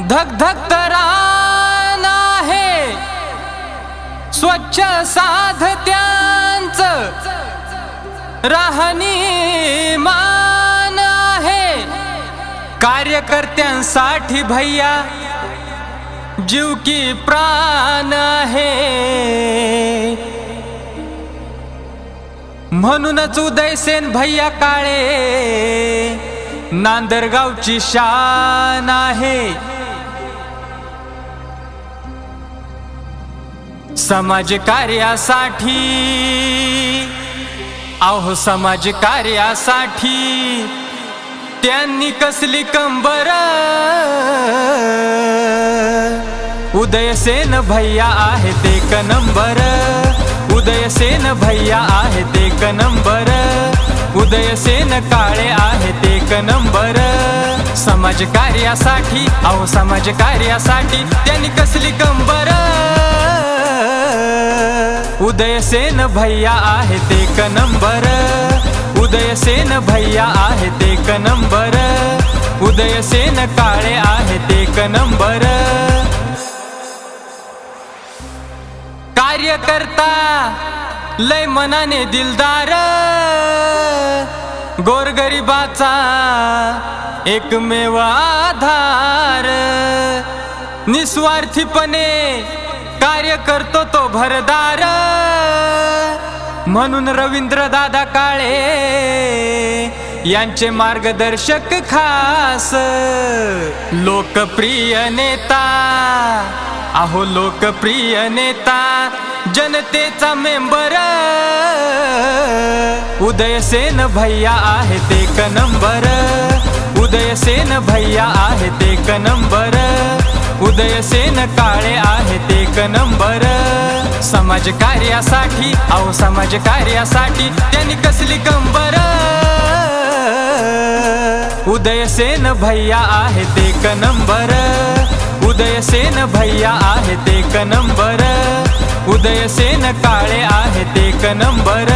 धक धक रान आहे, स्वच्छ साधत्यांचं राहणीमान आहे। कार्यकर्त्यांसाठी भैया जीव की प्राण आहे, म्हणूनच उदयसेन भैया काळे नांदरगावची शान आहे। समाज कार्यासाठी, अहो समाज कार्यासाठी त्यांनी कसली कंबर। उदयसेन भैया आहेत एक नंबर, उदयसेन भैया आहेत एक नंबर, उदयसेन काळे आहेत एक नंबर। समाज कार्यासाठी, अहो समाज कार्यासाठी त्यांनी कसली कंबर। उदयसेन भैया आहेत एक नंबर, उदयसेन भैया आहेत एक नंबर, उदयसेन काळे आहेत एक नंबर। कार्यकर्ता लय मनाने दिलदार, गोरगरिबाचा एकमेव आधार। निस्वार्थीपणे कार्य करतो तो भरदार, म्हणून रवींद्र दादा काळे यांचे मार्गदर्शक खास। लोकप्रिय नेता, अहो लोकप्रिय नेता, जनतेचा मेंबर। उदयसेन भैया आहेत एक नंबर, उदयसेन भैया आहेत एक नंबर, उदयसेन काळे आहेत एक नंबर। समाज कार्यासाठी, अहो समाज कार्यासाठी त्यांनी कसली कंबर। उदयसेन भैया आहेत एक नंबर, उदयसेन भैया आहेत एक नंबर, उदयसेन काळे आहेत एक नंबर।